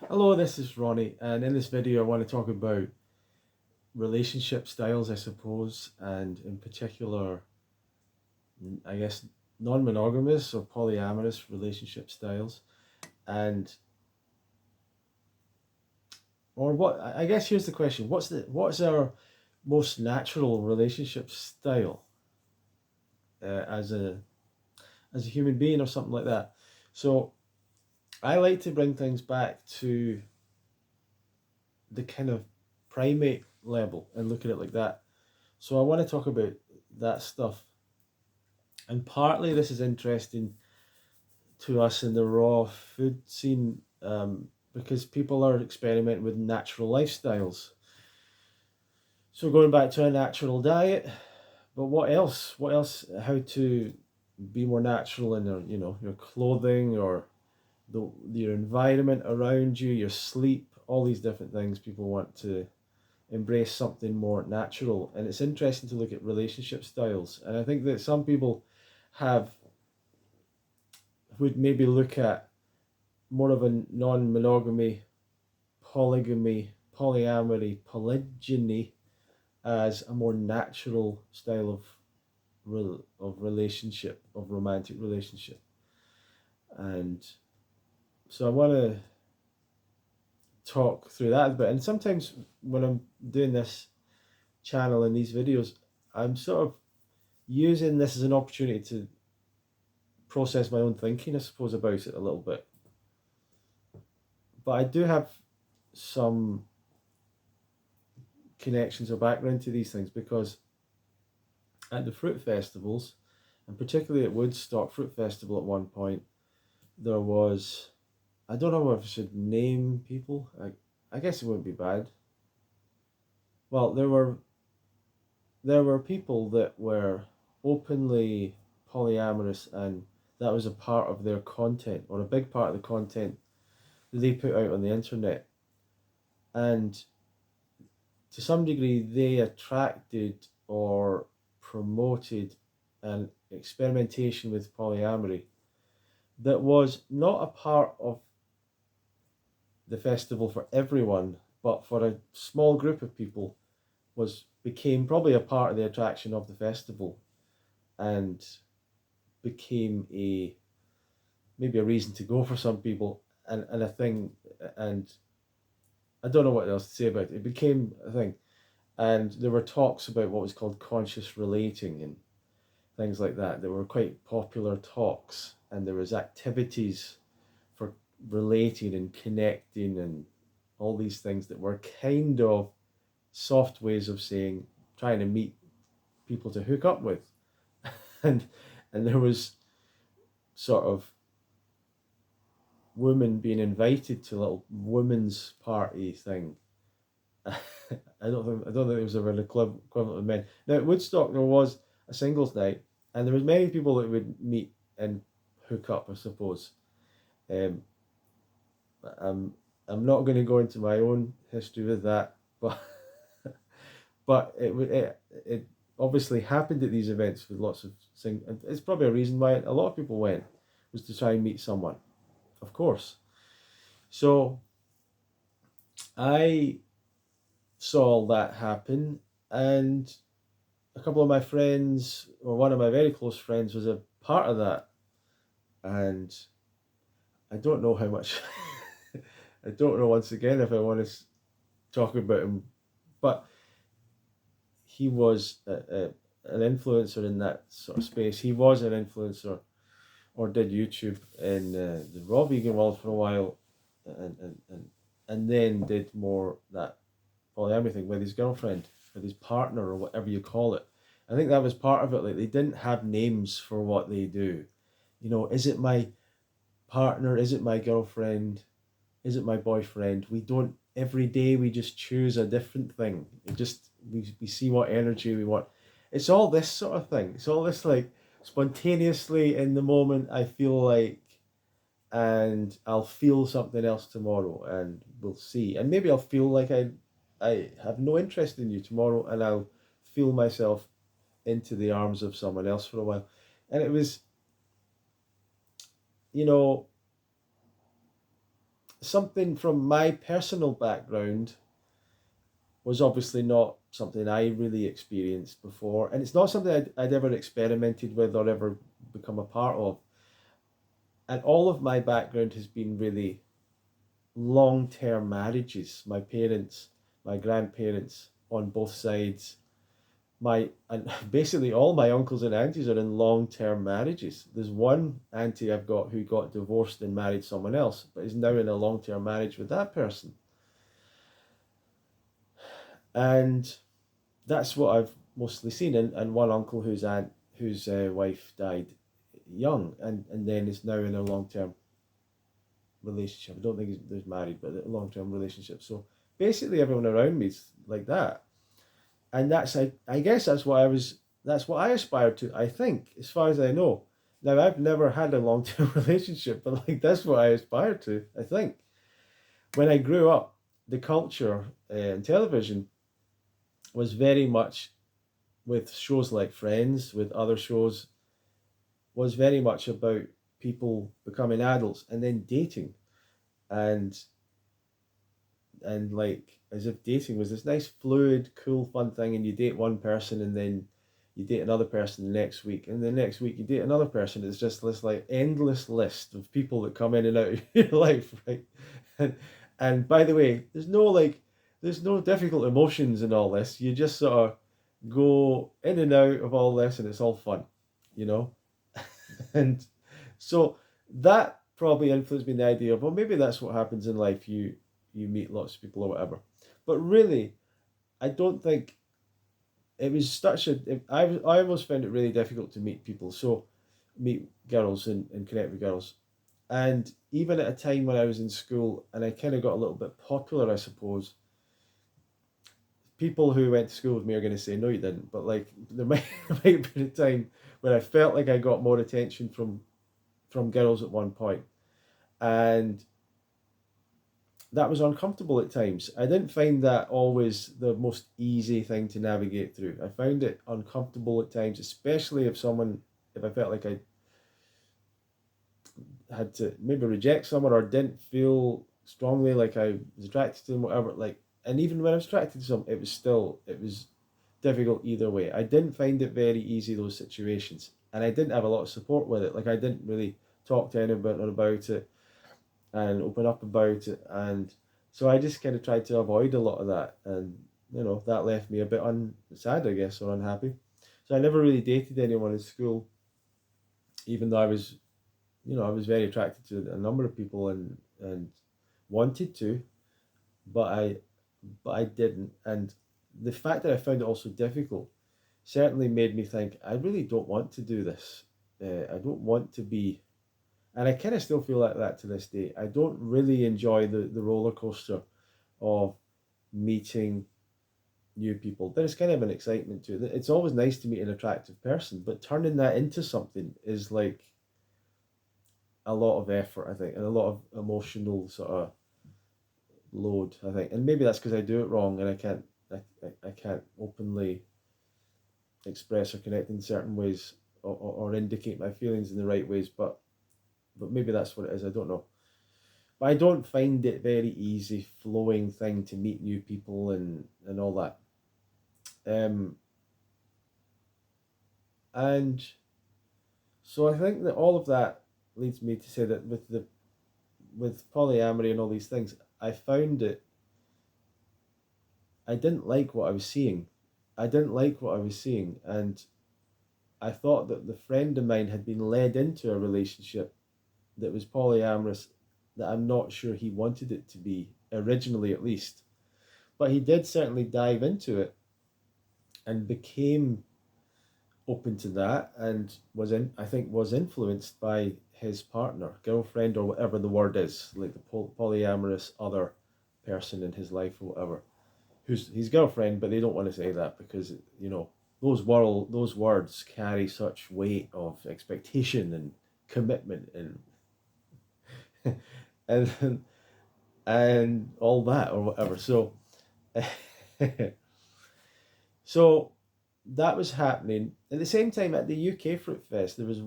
Hello, this is Ronnie, and in this video, I want to talk about relationship styles, I suppose, and in particular, I guess, non monogamous or polyamorous relationship styles. And, or what, I guess here's the question: what's our most natural relationship style uh, as a, as a human being or something like that? So, I like to bring things back to the kind of primate level and look at it like that. So I want to talk about that stuff. And partly this is interesting to us in the raw food scene because people are experimenting with natural lifestyles. So going back to a natural diet, but what else? What else? How to be more natural in your clothing or your environment around you, your sleep, all these different things. People want to embrace something more natural, and it's interesting to look at relationship styles. And I think that some people have would maybe look at more of a non-monogamy, polygamy, polyamory, polygyny as a more natural style of relationship, of romantic relationship. And so I want to talk through that a bit. And sometimes when I'm doing this channel and these videos, I'm sort of using this as an opportunity to process my own thinking, I suppose, about it a little bit. But I do have some connections or background to these things because at the fruit festivals, and particularly at Woodstock Fruit Festival at one point, there was, I don't know if I should name people. I guess it wouldn't be bad. Well, there were people that were openly polyamorous, and that was a part of their content, or a big part of the content that they put out on the internet. And to some degree, they attracted or promoted an experimentation with polyamory that was not a part of the festival for everyone, but for a small group of people was became probably a part of the attraction of the festival and became a maybe a reason to go for some people and a thing. And I don't know what else to say about it. It became a thing. And there were talks about what was called conscious relating and things like that. There were quite popular talks, and there was activities for relating and connecting and all these things that were kind of soft ways of saying trying to meet people to hook up with. and and there was sort of women being invited to a little women's party thing. I don't think there was ever an equivalent of men. Now at Woodstock there was a singles night, and there was many people that would meet and hook up, I suppose. Um, I'm I'm not going to go into my own history with that, but it obviously happened at these events with lots of sing. And it's probably a reason why a lot of people went, was to try and meet someone, of course. So I saw all that happen, and a couple of my friends, or one of my very close friends, was a part of that, and I don't know how much. I don't know once again if I want to talk about him, but he was an influencer in that sort of space. He was an influencer, or did YouTube in the raw vegan world for a while, and and then did more that polyamory thing with his girlfriend, with his partner, or whatever you call it. I think that was part of it. Like they didn't have names for what they do. Is it my partner? Is it my girlfriend? Is it my boyfriend? We don't, every day we just choose a different thing. We see what energy we want. It's all this sort of thing. It's all this like spontaneously in the moment I feel like, and I'll feel something else tomorrow, and we'll see. And maybe I'll feel like I have no interest in you tomorrow, and I'll feel myself into the arms of someone else for a while. And it was, you know, something from my personal background was obviously not something I really experienced before, and it's not something I'd ever experimented with or ever become a part of. And all of my background has been really long-term marriages. My parents, my grandparents on both sides, my and basically all my uncles and aunties are in long-term marriages. There's one auntie I've got who got divorced and married someone else, but is now in a long-term marriage with that person. And that's what I've mostly seen. And one uncle whose wife died young, and then is now in a long-term relationship. I don't think he's married, but a long-term relationship. So basically everyone around me is like that. And I guess that's what I aspired to, I think, as far as I know. Now I've never had a long-term relationship, but like that's what I aspired to, I think. When I grew up, the culture in television was very much, with shows like Friends, with other shows, was very much about people becoming adults and then dating, and like as if dating was this nice fluid cool fun thing, and you date one person and then you date another person the next week, and the next week you date another person. It's just this like endless list of people that come in and out of your life, right? And by the way, there's no difficult emotions in all this. You just sort of go in and out of all this and it's all fun, you know. And so that probably influenced me in the idea of, well, maybe that's what happens in life. You meet lots of people or whatever. But really, I don't think it was such a. I almost found it really difficult to meet people. So meet girls and connect with girls. And even at a time when I was in school and I kind of got a little bit popular, I suppose, people who went to school with me are going to say, no, you didn't. But like, there might, might have been a time when I felt like I got more attention from girls at one point. And that was uncomfortable at times. I didn't find that always the most easy thing to navigate through. I found it uncomfortable at times, especially if I felt like I had to maybe reject someone or didn't feel strongly like I was attracted to them, whatever. Like, and even when I was attracted to someone, it was difficult either way. I didn't find it very easy, those situations, and I didn't have a lot of support with it. Like, I didn't really talk to anyone about it and open up about it, and so I just kind of tried to avoid a lot of that, and that left me a bit sad, I guess, or unhappy. So I never really dated anyone in school, even though I was very attracted to a number of people and wanted to, but I didn't. And the fact that I found it also difficult certainly made me think, I really don't want to do this. I don't want to be, and I kind of still feel like that to this day. I don't really enjoy the roller coaster of meeting new people. There's kind of an excitement to it. It's always nice to meet an attractive person, but turning that into something is like a lot of effort, I think, and a lot of emotional sort of load, I think. And maybe that's because I do it wrong and I can't openly express or connect in certain ways, or indicate my feelings in the right ways, but maybe that's what it is, I don't know. But I don't find it very easy flowing thing to meet new people and all that. Um and so I think that all of that leads me to say that with polyamory and all these things, I found it I didn't like what I was seeing. I didn't like what I was seeing, and I thought that the friend of mine had been led into a relationship that was polyamorous, that I'm not sure he wanted it to be, originally at least. But he did certainly dive into it and became open to that, and I think was influenced by his partner, girlfriend, or whatever the word is, like the polyamorous other person in his life or whatever, who's his girlfriend, but they don't want to say that because those words carry such weight of expectation and commitment and and all that or whatever. So so that was happening at the same time. At the UK Fruit Fest, there was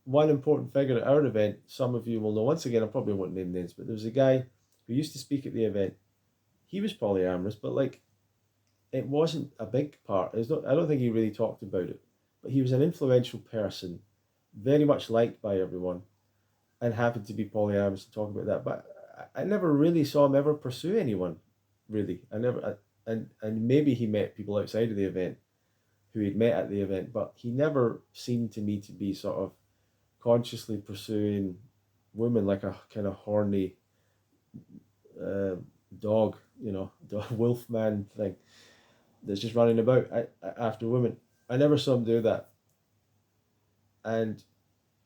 one important figure at our event. Some of you will know. Once again, I probably won't name names, but there was a guy who used to speak at the event, he was polyamorous, but like it wasn't a big part. It's not, I don't think he really talked about it, but he was an influential person, very much liked by everyone, and happened to be polyamorous to talk about that. But I never really saw him ever pursue anyone, really. I never, and maybe he met people outside of the event who he'd met at the event, but he never seemed to me to be sort of consciously pursuing women like a kind of horny uh, dog, wolf man thing that's just running about after women. I never saw him do that. And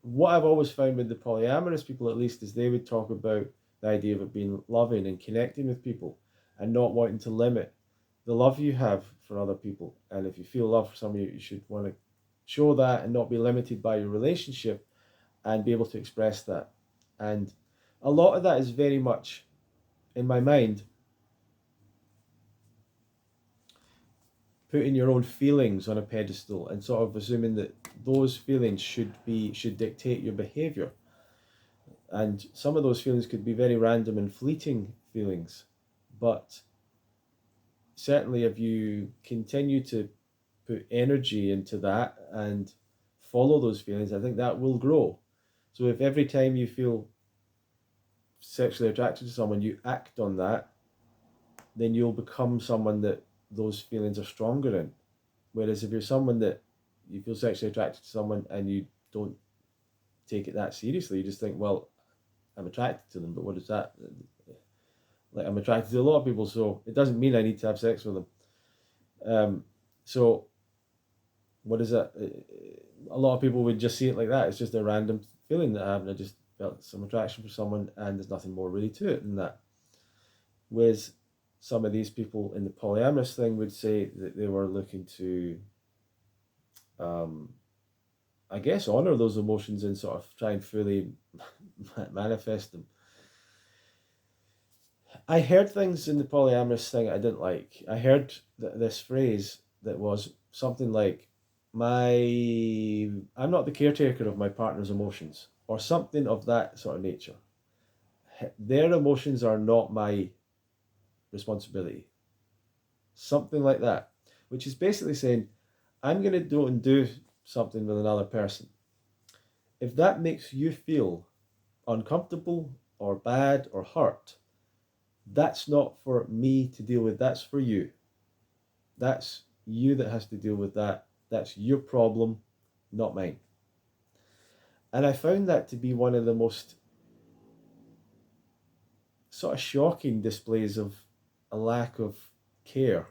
what I've always found with the polyamorous people, at least, is they would talk about the idea of it being loving and connecting with people and not wanting to limit the love you have for other people. And if you feel love for somebody, you should want to show that and not be limited by your relationship and be able to express that. And a lot of that is very much, in my mind, putting your own feelings on a pedestal and sort of assuming that those feelings should dictate your behavior. And some of those feelings could be very random and fleeting feelings, but certainly if you continue to put energy into that and follow those feelings, I think that will grow. So if every time you feel sexually attracted to someone, you act on that, then you'll become someone that those feelings are stronger in. Whereas if you're someone that you feel sexually attracted to someone and you don't take it that seriously, you just think, well, I'm attracted to them, but what is that? Like, I'm attracted to a lot of people, so it doesn't mean I need to have sex with them. So what is that? A lot of people would just see it like that. It's just a random feeling that I have, and I just felt some attraction for someone, and there's nothing more really to it than that. Whereas some of these people in the polyamorous thing would say that they were looking to, I guess, honor those emotions and sort of try and fully manifest them. I heard things in the polyamorous thing I didn't like. I heard this phrase that was something like, I'm not the caretaker of my partner's emotions, or something of that sort of nature. Their emotions are not my responsibility. Something like that, which is basically saying, I'm going to go and do something with another person. If that makes you feel uncomfortable or bad or hurt, that's not for me to deal with. That's for you. That's you that has to deal with that. That's your problem, not mine. And I found that to be one of the most sort of shocking displays of a lack of care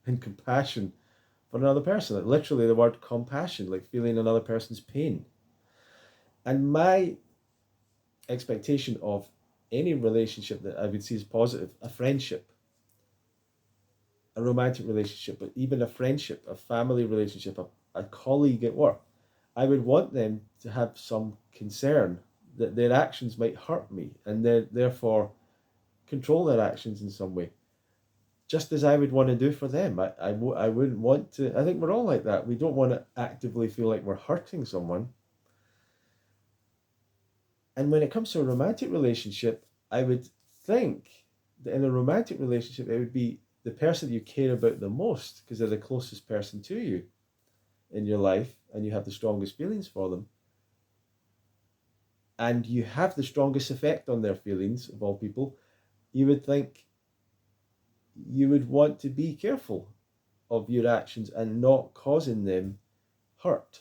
and compassion for another person. Like literally the word compassion, like feeling another person's pain. And my expectation of any relationship that I would see as positive, a friendship, a romantic relationship, but even a friendship, a family relationship, a colleague at work, I would want them to have some concern that their actions might hurt me and therefore control their actions in some way. Just as I would want to do for them. I wouldn't want to, I think we're all like that. We don't want to actively feel like we're hurting someone. And when it comes to a romantic relationship, I would think that in a romantic relationship, it would be the person you care about the most because they're the closest person to you in your life and you have the strongest feelings for them. And you have the strongest effect on their feelings, of all people. You would think you would want to be careful of your actions and not causing them hurt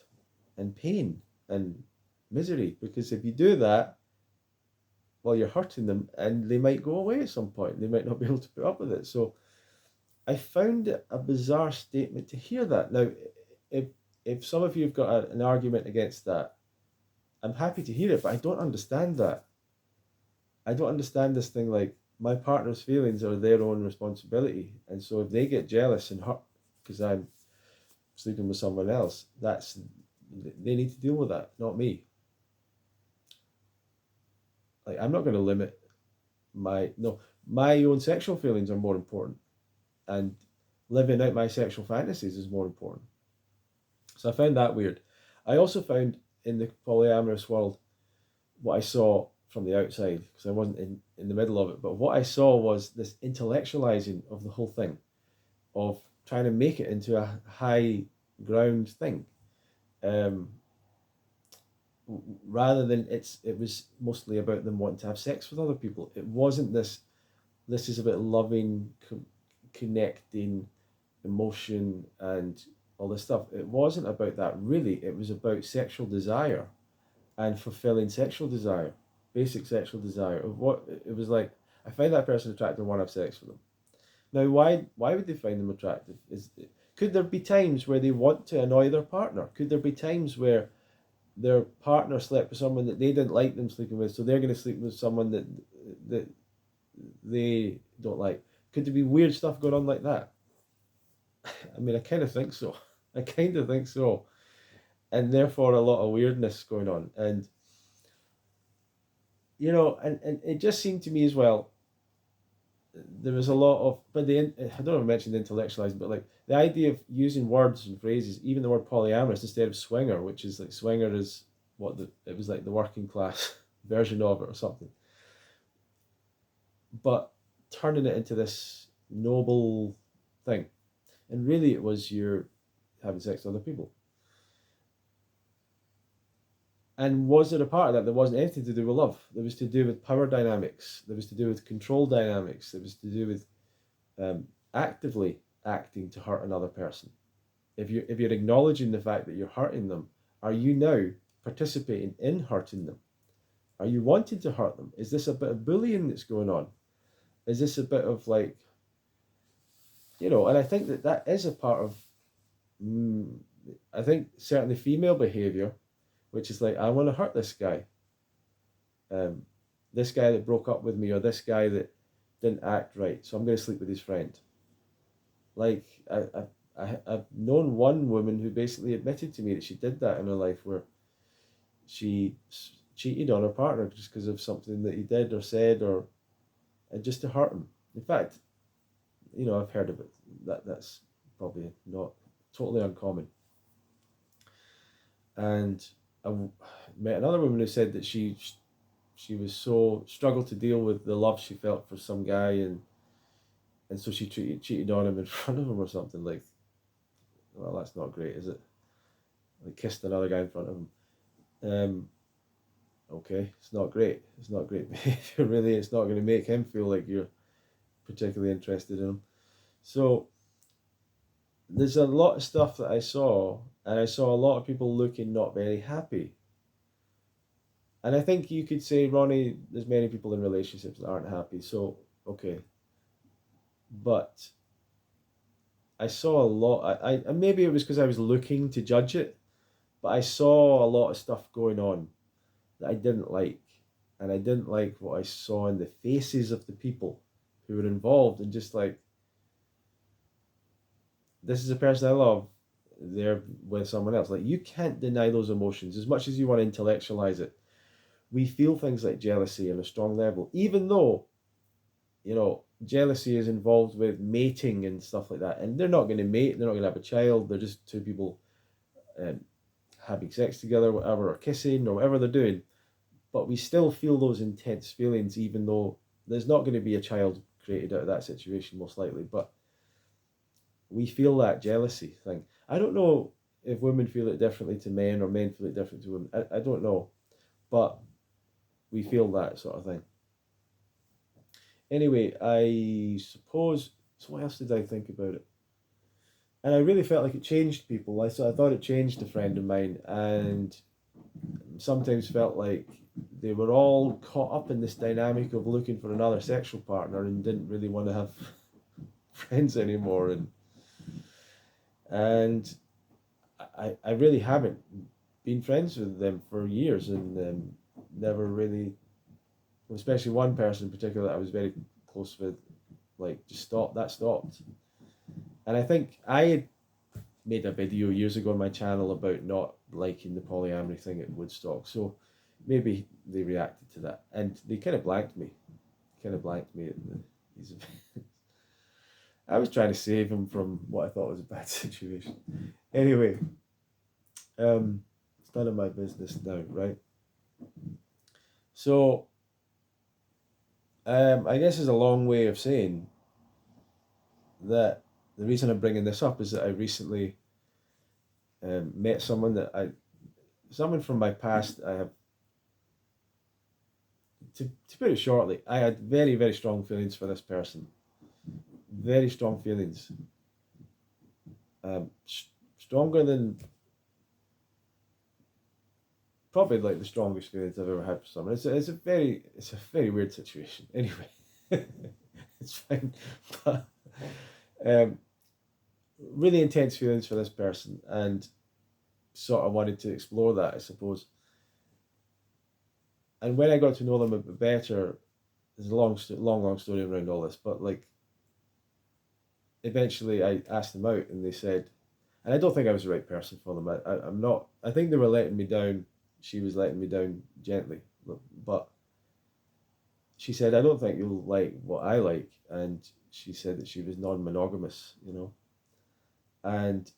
and pain and misery, because if you do that, well, you're hurting them and they might go away at some point. They might not be able to put up with it. So I found it a bizarre statement to hear that. Now, if some of you have got an argument against that, I'm happy to hear it, but I don't understand that. I don't understand this thing like my partner's feelings are their own responsibility. And so if they get jealous and hurt because I'm sleeping with someone else, they need to deal with that, not me. Like, I'm not going to limit my own sexual feelings are more important, and living out my sexual fantasies is more important. So I found that weird. I also found in the polyamorous world, what I saw from the outside because I wasn't in the middle of it. But what I saw was this intellectualizing of the whole thing, of trying to make it into a high ground thing. Um, Rather than it was mostly about them wanting to have sex with other people. It wasn't this is about loving, connecting, emotion, and all this stuff. It wasn't about that really. It was about sexual desire and fulfilling sexual desire, basic sexual desire. Of what it was like, I find that person attractive, I want to have sex with them. Now, why would they find them attractive? Could there be times where they want to annoy their partner? Could there be times where their partner slept with someone that they didn't like them sleeping with, so they're going to sleep with someone that they don't like? Could there be weird stuff going on like that? I mean, I kind of think so. I kind of think so, and therefore a lot of weirdness going on, and and it just seemed to me as well. There was a lot of, but I don't know if I mentioned intellectualizing, but like the idea of using words and phrases, even the word polyamorous instead of swinger, which is like swinger is it was like the working class version of it or something, but turning it into this noble thing, and really it was you're having sex with other people. And was there a part of that that wasn't anything to do with love? That was to do with power dynamics. That was to do with control dynamics. That was to do with actively acting to hurt another person. If you're acknowledging the fact that you're hurting them, are you now participating in hurting them? Are you wanting to hurt them? Is this a bit of bullying that's going on? Is this a bit of like, and I think that is a part of, I think certainly female behavior, which is like, I want to hurt this guy. Um, this guy that broke up with me, or this guy that didn't act right, so I'm going to sleep with his friend. Like, I've known one woman who basically admitted to me that she did that in her life, where she cheated on her partner just because of something that he did or said, or just to hurt him. In fact, I've heard of it. That's probably not totally uncommon. And I met another woman who said that she was so struggled to deal with the love she felt for some guy, and so she cheated on him in front of him or something. Like, well, that's not great, is it? Like, kissed another guy in front of him. Okay, it's not great. It's not great behavior, really. It's not going to make him feel like you're particularly interested in him. So there's a lot of stuff that I saw, and I saw a lot of people looking not very happy. And I think you could say, Ronnie, there's many people in relationships that aren't happy. So, okay. But I saw a lot. I maybe it was because I was looking to judge it, but I saw a lot of stuff going on that I didn't like. And I didn't like what I saw in the faces of the people who were involved, and just like, this is a person I love, they're with someone else. Like, you can't deny those emotions as much as you want to intellectualize it. We feel things like jealousy on a strong level, even though, jealousy is involved with mating and stuff like that. And they're not going to mate, they're not going to have a child, they're just two people um, having sex together, whatever, or kissing, or whatever they're doing. But we still feel those intense feelings, even though there's not going to be a child created out of that situation, most likely. But we feel that jealousy thing. I don't know if women feel it differently to men, or men feel it differently to women. I don't know. But we feel that sort of thing. Anyway, I suppose, so what else did I think about it? And I really felt like it changed people. I thought it changed a friend of mine, and sometimes felt like they were all caught up in this dynamic of looking for another sexual partner and didn't really want to have friends anymore. And I really haven't been friends with them for years, and never really, especially one person in particular that I was very close with, like, just stopped. And I think I had made a video years ago on my channel about not liking the polyamory thing at Woodstock, so maybe they reacted to that, and they kind of blanked me. He's I was trying to save him from what I thought was a bad situation. Anyway, it's none of my business now, right? So I guess is a long way of saying that the reason I'm bringing this up is that I recently met someone from my past. I have, to put it shortly, I had very, very strong feelings for this person. Very strong feelings. Um, Stronger than probably like the strongest feelings I've ever had for someone. It's a very weird situation. Anyway, it's fine. But, um, really intense feelings for this person, and sort of wanted to explore that, I suppose. And when I got to know them a bit better, there's a long story around all this, but like eventually I asked them out, and they said, and I don't think I was the right person for them. I'm not. I think they were letting me down. She was letting me down gently, but she said, I don't think you'll like what I like. And she said that she was non-monogamous, And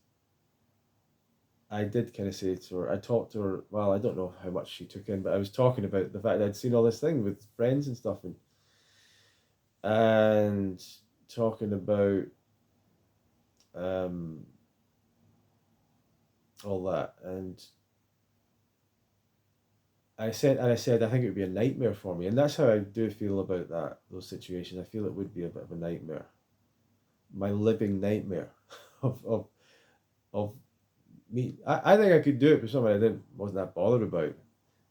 I did kind of say to her, I talked to her, well, I don't know how much she took in, but I was talking about the fact that I'd seen all this thing with friends and stuff, and talking about um, all that. And I said, I think it would be a nightmare for me. And that's how I do feel about those situations. I feel it would be a bit of a nightmare. My living nightmare of of me. I think I could do it with someone wasn't that bothered about,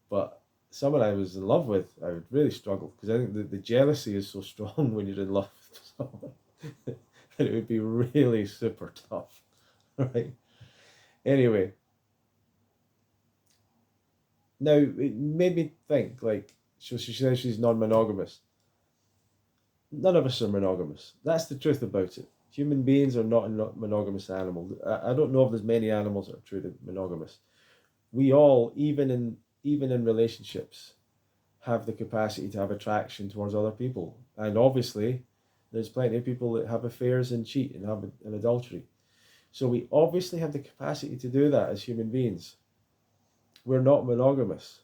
but someone I was in love with, I would really struggle because I think the jealousy is so strong when you're in love with someone that it would be really super tough, right? Anyway, now it made me think like she says she's non-monogamous. None of us are monogamous. That's the truth about it. Human beings are not a monogamous animal. I don't know if there's many animals that are truly monogamous. We all, even in relationships, have the capacity to have attraction towards other people. And obviously, there's plenty of people that have affairs and cheat and have an adultery. So we obviously have the capacity to do that as human beings. We're not monogamous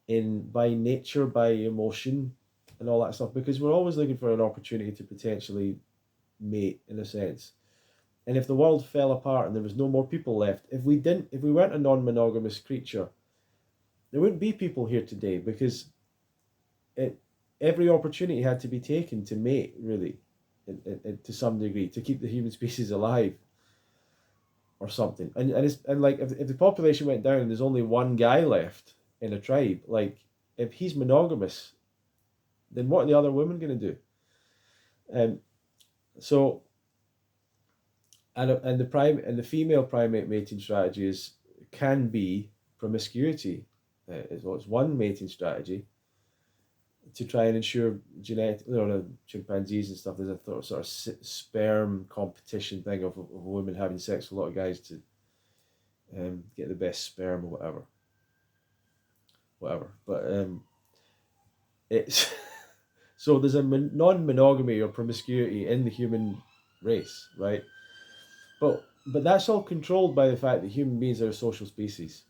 in by nature, by emotion, and all that stuff because we're always looking for an opportunity to potentially mate in a sense. And if the world fell apart and there was no more people left, if we weren't a non-monogamous creature, there wouldn't be people here today because it every opportunity had to be taken to mate, really, to some degree, to keep the human species alive or something. And like if the population went down and there's only one guy left in a tribe, like if he's monogamous, then what are the other women going to do? Um, so and the female primate mating strategy can be promiscuity. It's one mating strategy to try and ensure chimpanzees and stuff. There's a sort of sperm competition thing of women having sex with a lot of guys to get the best sperm or whatever. But it's so there's a non-monogamy or promiscuity in the human race, right? But that's all controlled by the fact that human beings are a social species.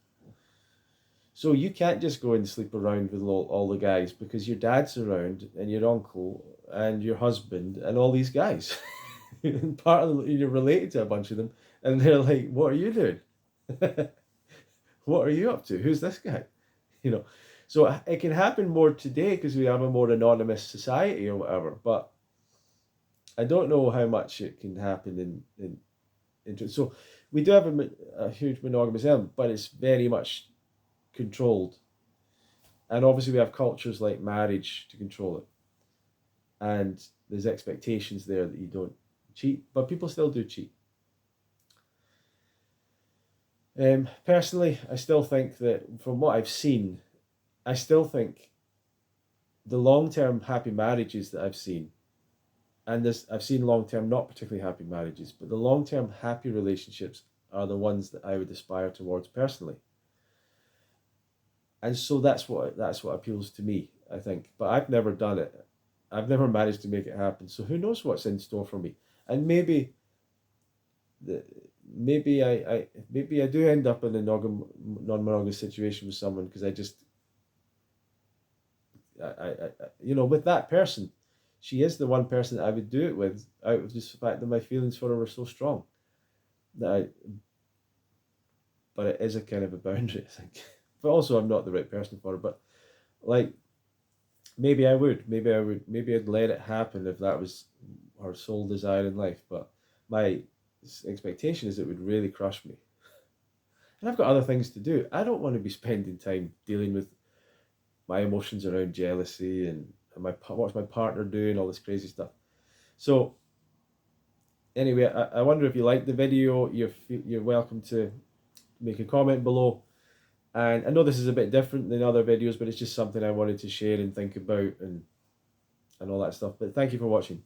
So you can't just go and sleep around with all the guys because your dad's around and your uncle and your husband and all these guys. And you're related to a bunch of them, and they're like, "What are you doing? What are you up to? Who's this guy?" You know. So it can happen more today because we have a more anonymous society or whatever. But I don't know how much it can happen so we do have a huge monogamous element, but it's very much controlled. And obviously we have cultures like marriage to control it. And there's expectations there that you don't cheat, but people still do cheat. Personally, I still think that from what I've seen, I still think the long-term happy marriages that I've seen, and I've seen long-term not particularly happy marriages, but the long-term happy relationships are the ones that I would aspire towards personally. And so that's what appeals to me, I think. But I've never done it. I've never managed to make it happen. So who knows what's in store for me? And the maybe I do end up in a non-monogamous situation with someone because with that person, she is the one person that I would do it with, out of just the fact that my feelings for her were so strong. That I, but it is a kind of a boundary, I think. But also, I'm not the right person for her. But like, maybe I'd let it happen if that was her sole desire in life. But my expectation is it would really crush me. And I've got other things to do. I don't want to be spending time dealing with my emotions around jealousy and what's my partner doing, all this crazy stuff. So anyway, I wonder if you like the video. You're welcome to make a comment below. And I know this is a bit different than other videos, but it's just something I wanted to share and think about and all that stuff. But thank you for watching.